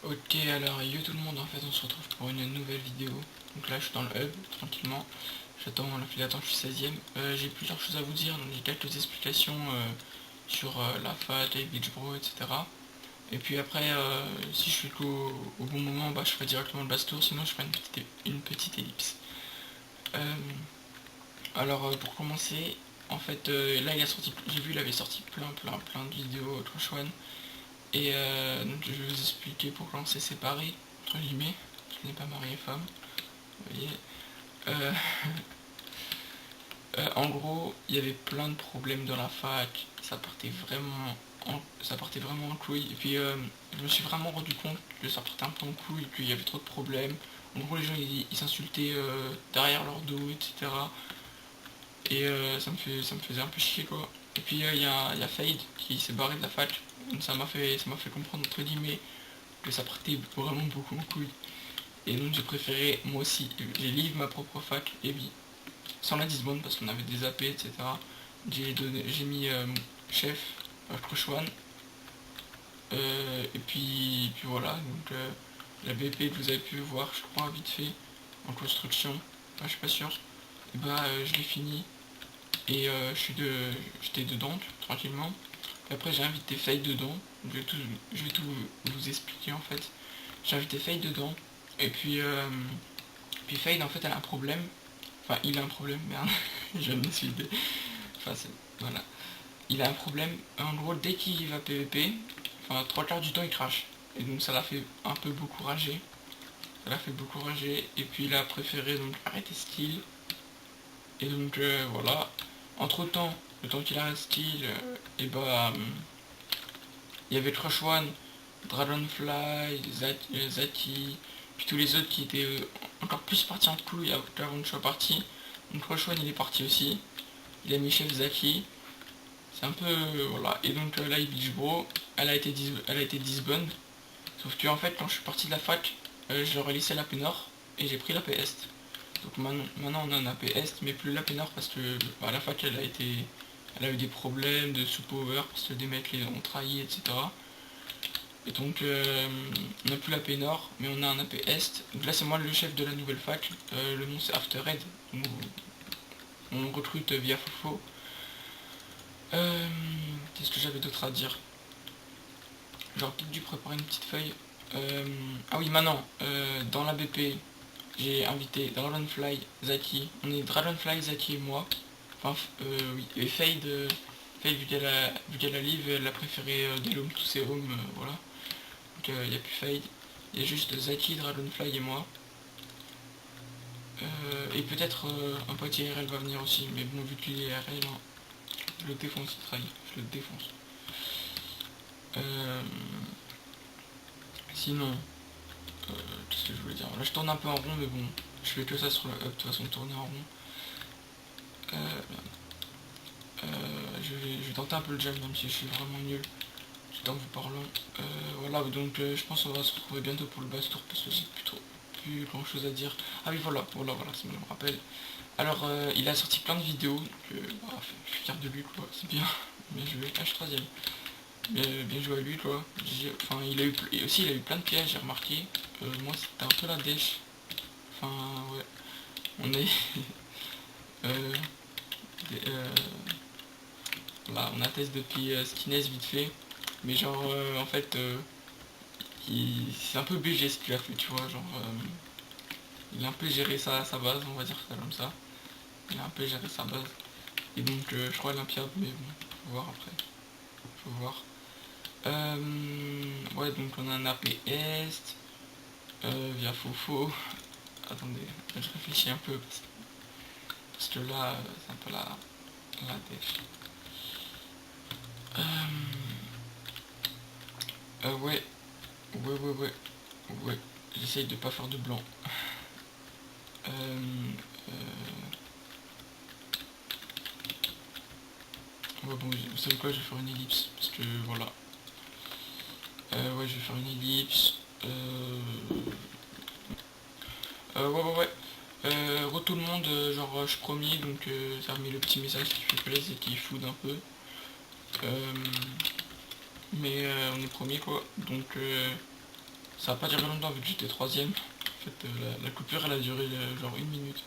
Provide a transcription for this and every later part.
Ok, alors yo tout le monde, en fait on se retrouve pour une nouvelle vidéo. Donc là je suis dans le hub, tranquillement. J'attends la file d'attente, je suis 16ème. J'ai plusieurs choses à vous dire, donc j'ai quelques explications sur la FAT, les Beach Bro, etc. Et puis après, si je suis au bon moment, bah, je ferai directement le Bastour, sinon je ferai une petite ellipse. Euh, pour commencer, en fait là il a sorti, j'ai vu il avait sorti plein de vidéos, Trash One. Et donc je vais vous expliquer pourquoi on s'est séparés, entre guillemets. Je n'ai pas marié femme, vous voyez. Euh, en gros, il y avait plein de problèmes dans la fac, ça partait vraiment en couille. Et puis je me suis vraiment rendu compte que ça partait un peu en couille, qu'il y avait trop de problèmes. En gros, les gens ils s'insultaient derrière leur dos, etc. Et ça me faisait un peu chier quoi. Et puis il y a Fade qui s'est barré de la fac. Donc ça m'a fait comprendre entre guillemets que ça partait vraiment beaucoup en couille. Et donc j'ai préféré, moi aussi, j'ai livré ma propre fac, et oui, sans la disbande parce qu'on avait des AP, etc. J'ai mis chef, Crushwan, et puis voilà, donc la BP que vous avez pu voir, je crois, vite fait, en construction, je suis pas sûr, et bah je l'ai fini, et j'étais dedans, tranquillement. Et après j'ai invité Faye dedans, je vais tout vous expliquer en fait. J'ai invité Faye dedans, et puis Fade en fait elle a un problème. Enfin il a un problème, merde. Je me suis dit. Enfin voilà. Il a un problème. En gros dès qu'il va PVP, enfin trois quarts du temps il crache. Et donc ça l'a fait un peu beaucoup rager. Ça l'a fait beaucoup rager. Et puis il a préféré donc arrêter skill. Et donc voilà. Entre temps, le temps qu'il arrête skill, et bah il y avait Crush One, Dragonfly, Zaki, puis tous les autres qui étaient encore plus partis en couille avant que je sois parti. Donc Crush One il est parti aussi. Il a mis chef Zaki. C'est un peu. Voilà. Et donc là, Beach Bro, elle a été disband. Sauf que en fait, quand je suis parti de la fac, je leur ai laissé la Nord et j'ai pris la Est. Donc maintenant on a un AP Est, mais plus la Nord parce que bah, la fac elle a eu des problèmes de sous-power parce que des mecs les ont trahis, etc. Et donc on n'a plus la Nord, mais on a un AP Est. Donc là c'est moi le chef de la nouvelle fac. Le nom c'est After Red. On recrute via Fofo. Qu'est-ce que j'avais d'autre à dire? J'aurais peut-être dû préparer une petite feuille. Ah oui, maintenant, dans la BP, j'ai invité Dragonfly, Zaki. On est Dragonfly, Zaki et moi. Enfin, oui. Et Fade, Fade vu qu'elle a live, elle a préféré des homes, tous ses homes, voilà. Donc il n'y a plus Fade. Il y a juste Zaki, Dragonfly et moi. Et peut-être un pote IRL va venir aussi, mais bon, vu qu'il est IRL, hein, je le défonce, il trahit, je le défonce. Sinon, qu'est-ce que je voulais dire? Là, je tourne un peu en rond, mais bon, je fais que ça sur le hub, de toute façon, tourner en rond. Je vais tenter un peu le jam, même si je suis vraiment nul, tout en vous parlant. Voilà, donc je pense qu'on va se retrouver bientôt pour le bass tour, parce que j'ai plus grand chose à dire. Ah oui, voilà, ça me rappelle. Alors, il a sorti plein de vidéos, donc bah, je suis fier de lui, quoi, c'est bien. Bien joué, H3ème. Bien joué à lui, quoi. Enfin, et aussi, il a eu plein de pièges, j'ai remarqué. Moi, c'était un peu la dèche. Enfin, ouais. On est. euh, euh, là, on atteste depuis Skiness vite fait. Mais genre, en fait, c'est un peu BG ce qu'il a fait, tu vois. Genre, il a un peu géré sa base, on va dire ça comme ça. Il a un peu géré sa base. Et donc, je crois Olympiade, mais bon, faut voir après. Faut voir. Ouais, donc on a un AP Est, via Fofo. Attendez, je réfléchis un peu parce que là, c'est un peu la def. Ouais, ouais. Ouais, j'essaye de pas faire de blanc. Euh, ouais, bon, vous savez quoi, je vais faire une ellipse. Parce que voilà. Ouais, je vais faire une ellipse. Ouais. Re tout le monde, genre je suis premier, donc ça remet le petit message qui fait plaisir et qui fout un peu. Mais on est premier quoi. Donc Ça a pas duré longtemps vu que j'étais troisième. En fait, la coupure elle a duré genre 1 minute.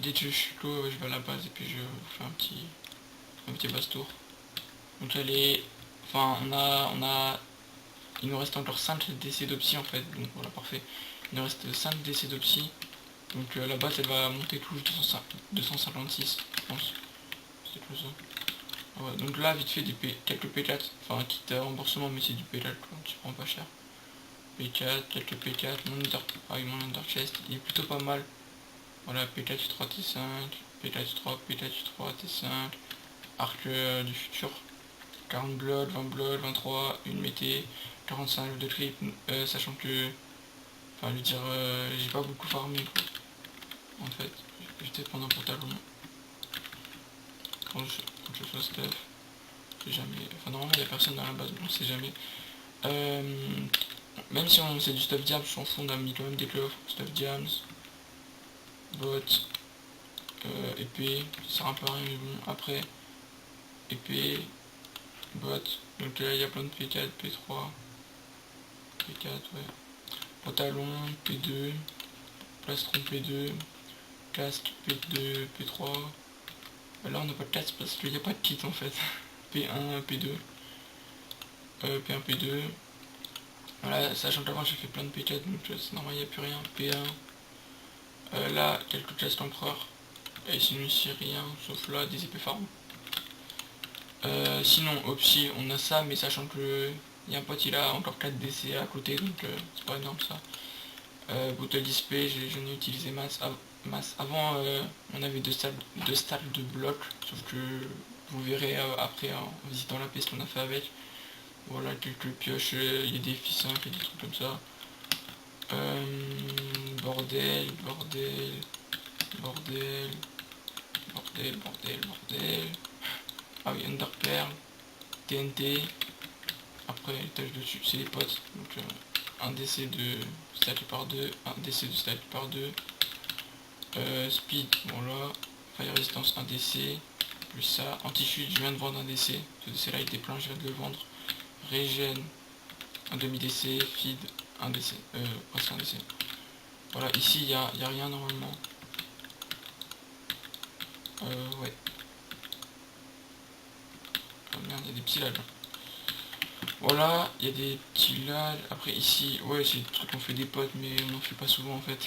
Dès que je suis clos, je vais à la base et puis je fais un petit basse-tour. Donc elle est... Enfin, il nous reste encore 5 DC d'opsie en fait, donc voilà, parfait. Il nous reste 5 DC d'opsie. Donc la base elle va monter touche 256, je pense. C'est tout ça. Ouais, donc là, vite fait, quelques P4, enfin quitte à remboursement, mais c'est du P4 quoi, tu prends pas cher. P4, quelques P4, mon under chest, il est plutôt pas mal. Voilà, P4 3 T5, P4 3, P4 3 T5, arc du futur, 40 blood, 20 blood, 23, une mété, 45 de trip, sachant que, enfin je veux dire, j'ai pas beaucoup farmé quoi, en fait, j'étais prendre un pantalon, quand je sois stuff, c'est jamais, enfin normalement il y a personne dans la base, mais on sait jamais. Même si on sait du stuff diams, je s'en fous, on a mis quand même des coffres, stuff diams, bot, épée, ça sert un peu à rien mais bon, après, épée, bot, donc là il y a plein de P4, P3, P4, ouais, pantalon, P2, plastron P2, casque P2, P3, là on n'a pas de casque parce qu'il n'y a pas de kit en fait, P1, P2, P1, P2, voilà, sachant qu'avant j'ai fait plein de P4 donc c'est normal il n'y a plus rien, P1, là quelques casques empereur, et sinon ici rien, sauf là des épées farm. Sinon opsi on a ça, mais sachant que il y a un pote il a encore 4 DC à côté donc c'est pas énorme ça. Bouteille d'XP, j'en ai utilisé masse. Avant on avait deux stacks de blocs, sauf que vous verrez après en visitant la piste qu'on a fait avec. Voilà quelques pioches, il y a des fils simples et des trucs comme ça. Bordel, bordel, bordel, bordel, bordel, bordel. Ah oui, Underpearl, TNT. Après, les tâches dessus, c'est les potes. Donc, un DC de stack par 2, un DC de stack par 2. Speed, bon là. Fire Resistance, un DC. Plus ça. Anti-chute, je viens de vendre un DC. Ce DC là il était plein, je viens de le vendre. Regen, un demi-DC. Feed, un DC. Presque un DC. Voilà, ici, il y a rien normalement. Ouais. Oh merde, il y a des petits lags. Voilà, il y a des petits lags. Après ici, ouais, c'est des trucs qu'on fait des potes, mais on n'en fait pas souvent en fait.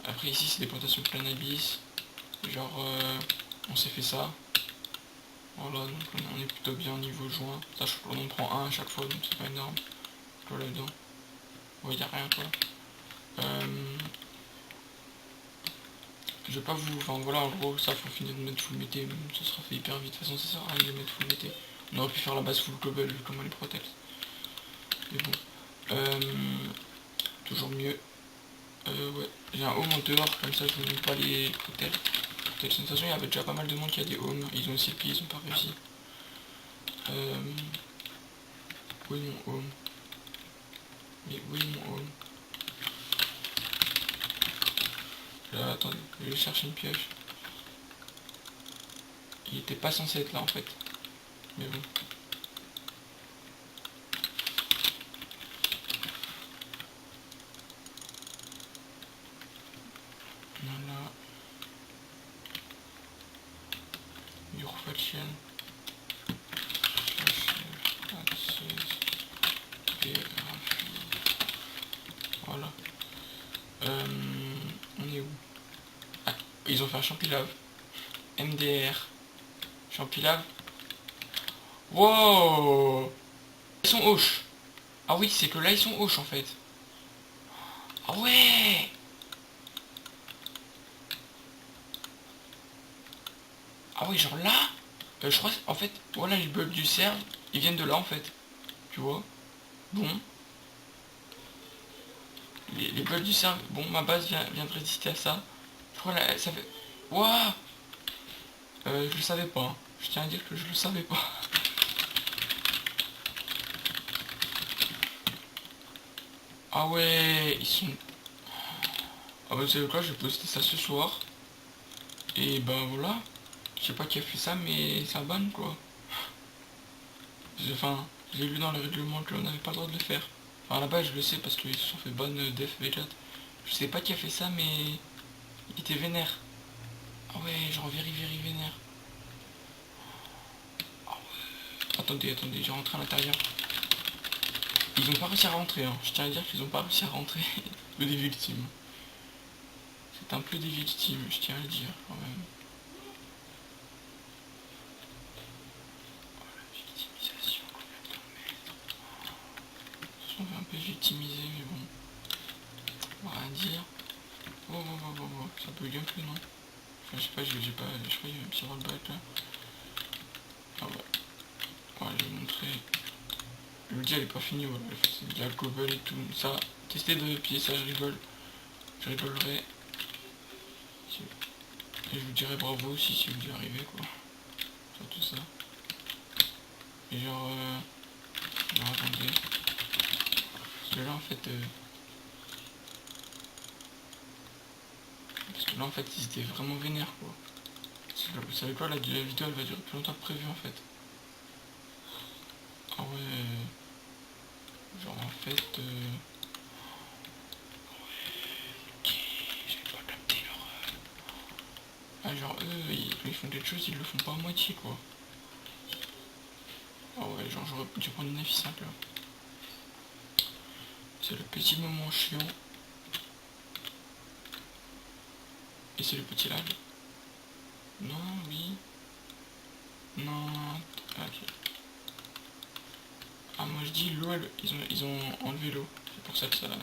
Après ici, c'est des plantations de plein abyss. Genre, on s'est fait ça. Voilà, donc on est plutôt bien au niveau joint. Sachant qu'on en prend un à chaque fois, donc c'est pas énorme. Je dois là-dedans. Ouais, il n'y a rien quoi. Je vais pas vous... Enfin voilà, en gros, ça faut finir de mettre full mété. Ça sera fait hyper vite. De toute façon, ça sert à rien de mettre full mété. On aurait pu faire la base full global comme les protects. Mais bon. Toujours mieux. Ouais. J'ai un home en dehors, comme ça je vous montre pas les hôtels. De toute sensation, il y avait déjà pas mal de monde qui a des homes. Ils ont aussi le pied, ils ont pas réussi. Où est mon home? Mais où est mon home? Là, attendez, je vais chercher une pioche. Il était pas censé être là en fait. Mais bon. Voilà. Urfaction. Voilà. On est où? Ah, ils ont fait un champilave. MDR. Champilave. Wow. Ils sont hoches. Ah oui, c'est que là ils sont hoches en fait. Ah ouais. Ah oui, genre là, je crois, en fait, voilà les bugs du cerf, ils viennent de là en fait. Tu vois. Bon. Les bugs du cerf, bon, ma base vient de résister à ça. Je crois là, ça fait... Waouh. Je le savais pas. Hein. Je tiens à dire que je le savais pas. Ah ouais, ils sont... Ah bah vous savez quoi, je vais poster ça ce soir. Et bah voilà. Je sais pas qui a fait ça, mais ça banne quoi. Enfin, j'ai lu dans le règlement qu'on n'avait pas le droit de le faire. Enfin là-bas je le sais parce qu'ils se sont fait bonne def Vegeta. Je sais pas qui a fait ça mais il était vénère. Ah ouais, genre very vénère. Attendez, j'ai rentré à l'intérieur. Ils ont pas réussi à rentrer, hein. Je tiens à dire qu'ils ont pas réussi à rentrer. Peu des victimes. C'est un peu des victimes, je tiens à le dire quand même. Oh la victimisation, on fait un peu victimiser, mais bon. On va rien dire. Oh, ça bug un peu, non? Enfin, je sais pas, j'ai pas. Je crois qu'il y a un petit rollback là. Ah ouais. Ouais, je vais vous montrer. Le dia elle est pas fini, voilà. C'est de la gobble et tout. Ça, tester de pied, ça je rigole. Je rigolerai. Et je vous dirai bravo aussi si vous y arrivez quoi. Sur tout ça. Et genre, attendez. Parce que là en fait, ils étaient vraiment vénères quoi. Vous savez quoi, la vidéo elle va durer plus longtemps que prévu en fait. Ah ouais, genre en fait, ok, j'avais pas capté leur... Ah genre eux, ils font quelque chose, ils le font pas à moitié quoi. Ah ouais, genre j'aurais dû prendre une F5 là. C'est le petit moment chiant. Et c'est le petit lag. Non, oui. Non, ok. Ah moi je dis l'eau, ils ont enlevé l'eau. C'est pour ça que ça lag.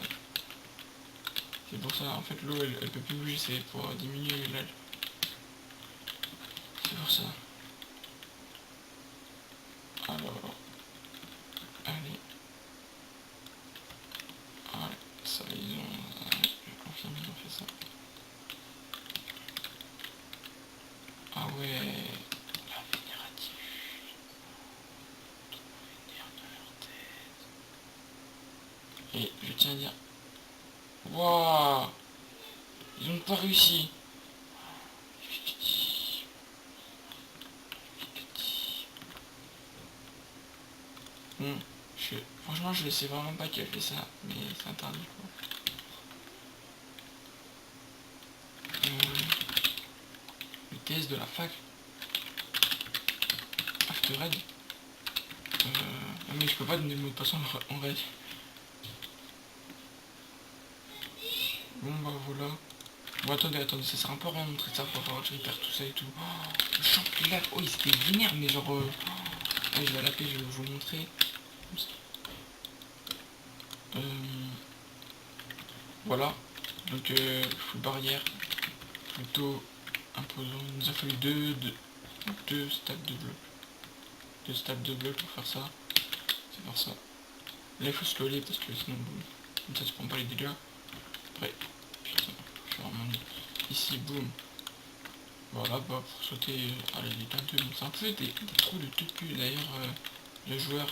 C'est pour ça, en fait l'eau elle peut plus bouger, c'est pour diminuer le lag. C'est pour ça. Alors, allez. Allez, ça ils ont... je confirme, ils ont fait ça. Ah ouais, la vénérative. Vénère de leur tête. Et je tiens à dire... Waouh, ils ont pas réussi. Bon, franchement je sais vraiment pas qui a fait ça, mais c'est interdit quoi. Le test de la fac. After Red. Mais je peux pas donner le mot de passe en vrai. Bon bah voilà. Bon attendez, ça sert un peu à rien de montrer ça pour avoir que je récupère tout ça et tout. Oh, le champ là, oh il s'était vénère mais genre... allez, je vais l'appeler, je vais vous montrer. Voilà. Donc full barrière. Plutôt imposant. Il nous a fallu deux stacks de blocs. Deux stacks de blocs pour faire ça. C'est pour ça. Là il faut se coller parce que sinon boum. Comme ça tu prends pas les dégâts. Après, putain, je suis vraiment nul. Ici, boum. Voilà, bah pour sauter à la Ligue 2, c'est un peu des trous de tupu d'ailleurs, le joueur,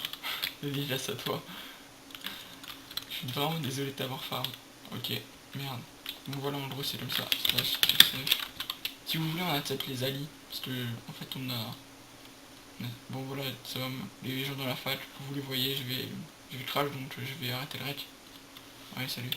dédicace à toi. Je suis vraiment désolé de t'avoir farm. Ok, merde. Bon voilà, en gros c'est comme ça. Slash, si vous voulez on a peut-être les alliés, parce que en fait bon voilà, ça va, les gens dans la fac, vous les voyez, je vais crash donc je vais arrêter le rec. Ouais, salut.